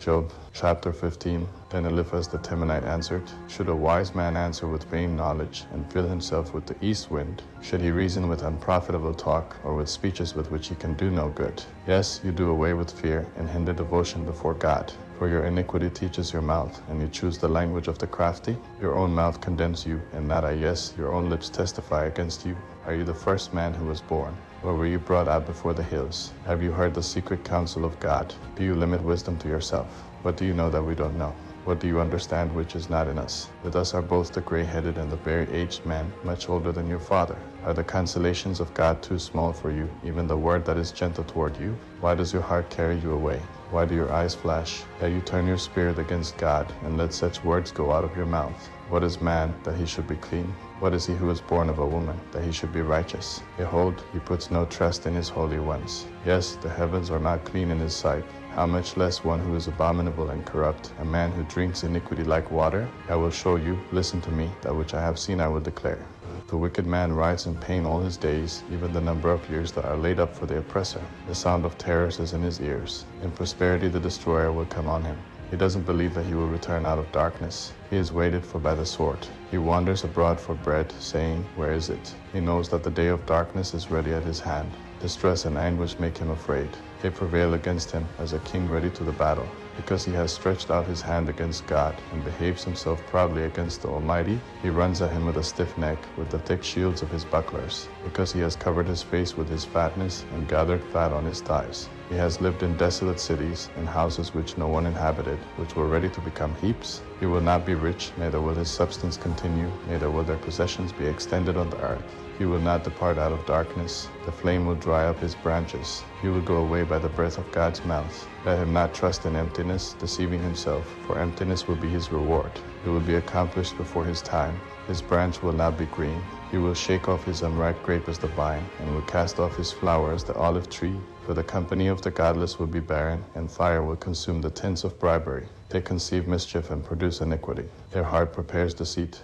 Job chapter 15. Then Eliphaz the Temanite answered, Should a wise man answer with vain knowledge, and fill himself with the east wind? Should he reason with unprofitable talk, or with speeches with which he can do no good? Yes, you do away with fear, and hinder devotion before God. For your iniquity teaches your mouth, and you choose the language of the crafty. Your own mouth condemns you, and not I. Yes, your own lips testify against you. Are you the first man who was born? Or were you brought out before the hills? Have you heard the secret counsel of God? Do you limit wisdom to yourself? What do you know that we don't know? What do you understand which is not in us? With us are both the gray-headed and the very aged man, much older than your father. Are the consolations of God too small for you, even the word that is gentle toward you? Why does your heart carry you away? Why do your eyes flash, that you turn your spirit against God, and let such words go out of your mouth? What is man, that he should be clean? What is he who is born of a woman, that he should be righteous? Behold, he puts no trust in his holy ones. Yes, the heavens are not clean in his sight. How much less one who is abominable and corrupt, a man who drinks iniquity like water? I will show you, listen to me, that which I have seen I will declare. The wicked man rides in pain all his days, even the number of years that are laid up for the oppressor. The sound of terrors is in his ears. In prosperity the destroyer will come on him. He doesn't believe that he will return out of darkness. He is waited for by the sword. He wanders abroad for bread, saying, Where is it? He knows that the day of darkness is ready at his hand. Distress and anguish make him afraid. They prevail against him as a king ready to the battle. Because he has stretched out his hand against God and behaves himself proudly against the Almighty, he runs at him with a stiff neck, with the thick shields of his bucklers. Because he has covered his face with his fatness and gathered fat on his thighs. He has lived in desolate cities, in houses which no one inhabited, which were ready to become heaps. He will not be rich, neither will his substance continue, neither will their possessions be extended on the earth. He will not depart out of darkness. The flame will dry up his branches. He will go away by the breath of God's mouth. Let him not trust in emptiness, deceiving himself, for emptiness will be his reward. It will be accomplished before his time. His branch will not be green. He will shake off his unripe grape as the vine, and will cast off his flower as the olive tree. For the company of the godless will be barren, and fire will consume the tents of bribery. They conceive mischief and produce iniquity. Their heart prepares deceit.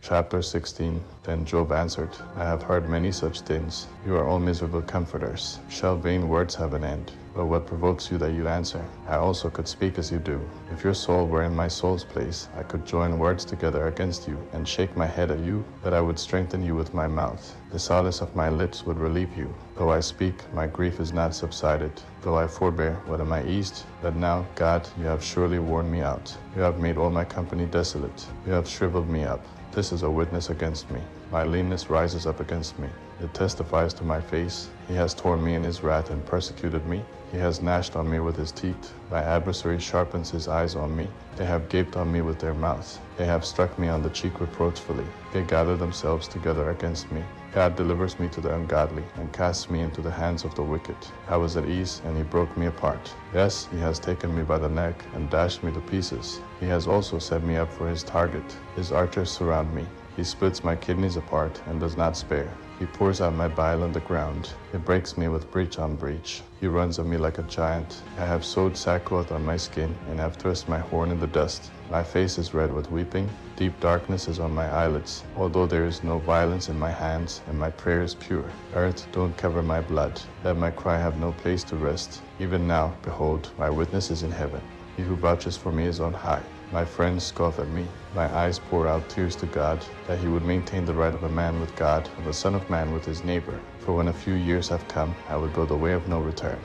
Chapter 16. Then Job answered, I have heard many such things. You are all miserable comforters. Shall vain words have an end? But what provokes you that you answer? I also could speak as you do. If your soul were in my soul's place, I could join words together against you, and shake my head at you, that I would strengthen you with my mouth. The solace of my lips would relieve you. Though I speak, my grief is not subsided. Though I forbear, what am I eased? But now, God, you have surely worn me out. You have made all my company desolate. You have shriveled me up. This is a witness against me. My leanness rises up against me. It testifies to my face. He has torn me in his wrath and persecuted me. He has gnashed on me with his teeth. My adversary sharpens his eyes on me. They have gaped on me with their mouths. They have struck me on the cheek reproachfully. They gather themselves together against me. God delivers me to the ungodly and casts me into the hands of the wicked. I was at ease, and he broke me apart. Yes, he has taken me by the neck and dashed me to pieces. He has also set me up for his target. His archers surround me. He splits my kidneys apart and does not spare. He pours out my bile on the ground. He breaks me with breach on breach. He runs at me like a giant. I have sewed sackcloth on my skin and have thrust my horn in the dust. My face is red with weeping. Deep darkness is on my eyelids, although there is no violence in my hands, and my prayer is pure. Earth, don't cover my blood. Let my cry have no place to rest. Even now, behold, my witness is in heaven. He who vouches for me is on high. My friends scoff at me. My eyes pour out tears to God, that he would maintain the right of a man with God, of a son of man with his neighbor. For when a few years have come, I will go the way of no return.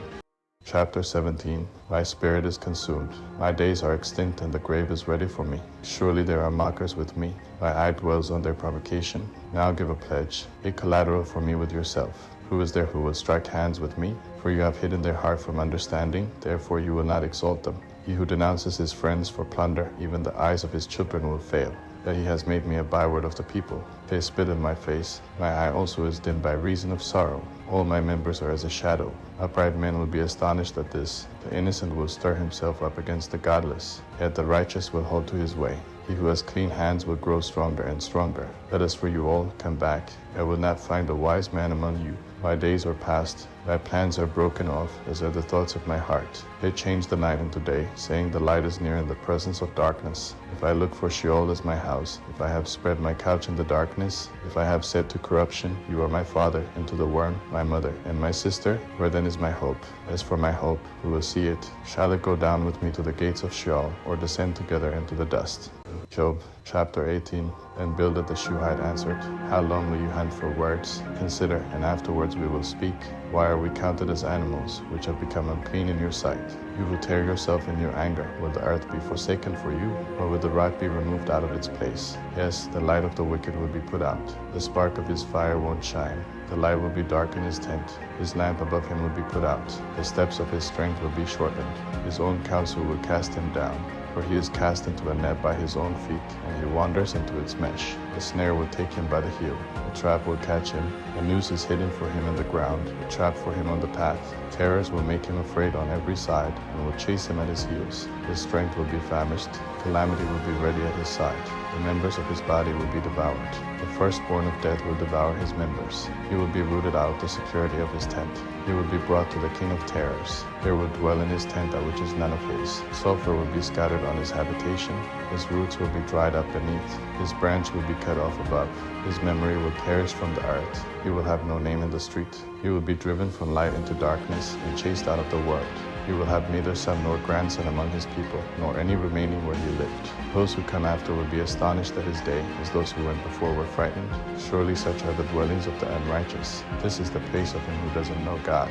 Chapter 17. My spirit is consumed. My days are extinct, and the grave is ready for me. Surely there are mockers with me. My eye dwells on their provocation. Now give a pledge, a collateral for me with yourself. Who is there who will strike hands with me? For you have hidden their heart from understanding, therefore you will not exalt them. He who denounces his friends for plunder, even the eyes of his children will fail. That he has made me a byword of the people. They spit in my face. My eye also is dim by reason of sorrow. All my members are as a shadow. Upright men will be astonished at this. The innocent will stir himself up against the godless. Yet the righteous will hold to his way. He who has clean hands will grow stronger and stronger. Let us for you all come back. I will not find a wise man among you. My days are past, thy plans are broken off, as are the thoughts of my heart. They change the night into day, saying the light is near in the presence of darkness. If I look for Sheol as my house, if I have spread my couch in the darkness, if I have said to corruption, you are my father, and to the worm, my mother, and my sister, where then is my hope? As for my hope, who will see it? Shall it go down with me to the gates of Sheol, or descend together into the dust? Job chapter 18. Then Bildad the Shuhite answered, How long will you hunt for words? Consider, and afterwards we will speak. Why are we counted as animals, which have become unclean in your sight? You will tear yourself in your anger. Will the earth be forsaken for you, or will the rock be removed out of its place? Yes, the light of the wicked will be put out. The spark of his fire won't shine. The light will be dark in his tent. His lamp above him will be put out. The steps of his strength will be shortened. His own counsel will cast him down. For he is cast into a net by his own feet, and he wanders into its mesh. The snare will take him by the heel. A trap will catch him. A noose is hidden for him in the ground, a trap for him on the path. Terrors will make him afraid on every side, and will chase him at his heels. His strength will be famished. Calamity will be ready at his side. The members of his body will be devoured. The firstborn of death will devour his members. He will be rooted out of the security of his tent. He will be brought to the king of terrors. There will dwell in his tent that which is none of his. Sulfur will be scattered on his habitation. His roots will be dried up beneath. His branch will be cut off above. His memory will perish from the earth. He will have no name in the street. He will be driven from light into darkness and chased out of the world. He will have neither son nor grandson among his people, nor any remaining where he lived. Those who come after will be astonished at his day, as those who went before were frightened. Surely such are the dwellings of the unrighteous. This is the place of him who doesn't know God.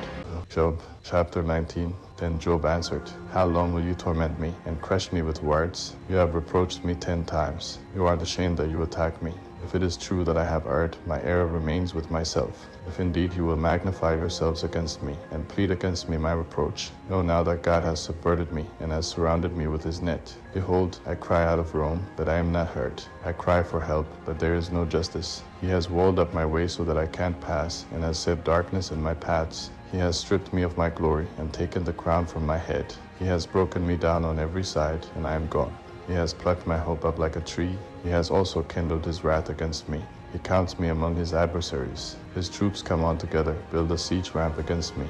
Job chapter 19. Then Job answered, How long will you torment me and crush me with words? You have reproached me 10 times. You are ashamed that you attack me. If it is true that I have erred, my error remains with myself. If indeed you will magnify yourselves against me, and plead against me my reproach, know now that God has subverted me, and has surrounded me with his net. Behold, I cry out of Rome, but I am not heard. I cry for help, but there is no justice. He has walled up my way so that I can't pass, and has set darkness in my paths. He has stripped me of my glory, and taken the crown from my head. He has broken me down on every side, and I am gone. He has plucked my hope up like a tree. He has also kindled his wrath against me. He counts me among his adversaries. His troops come on together, build a siege ramp against me,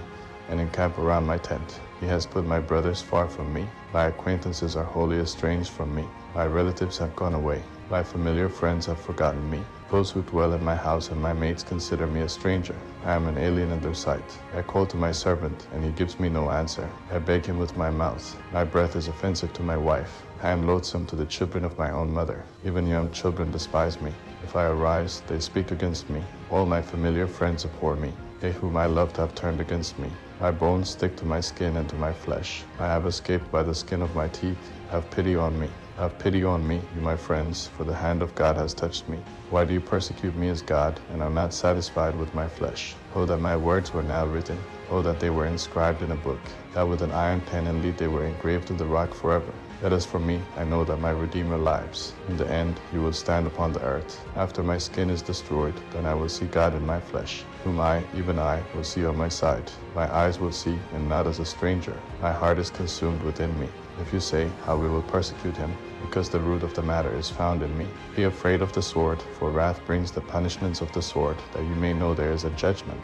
and encamp around my tent. He has put my brothers far from me. My acquaintances are wholly estranged from me. My relatives have gone away. My familiar friends have forgotten me. Those who dwell in my house and my mates consider me a stranger. I am an alien in their sight. I call to my servant, and he gives me no answer. I beg him with my mouth. My breath is offensive to my wife. I am loathsome to the children of my own mother. Even young children despise me. If I arise, they speak against me. All my familiar friends abhor me. They whom I loved have turned against me. My bones stick to my skin and to my flesh. I have escaped by the skin of my teeth. Have pity on me. Have pity on me, you my friends, for the hand of God has touched me. Why do you persecute me as God, and are not satisfied with my flesh? Oh, that my words were now written. Oh, that they were inscribed in a book, that with an iron pen and lead they were engraved in the rock forever. That as for me, I know that my Redeemer lives. In the end, he will stand upon the earth. After my skin is destroyed, then I will see God in my flesh, whom I, even I, will see on my side. My eyes will see, and not as a stranger. My heart is consumed within me. If you say, how we will persecute him, because the root of the matter is found in me. Be afraid of the sword, for wrath brings the punishments of the sword, that you may know there is a judgment.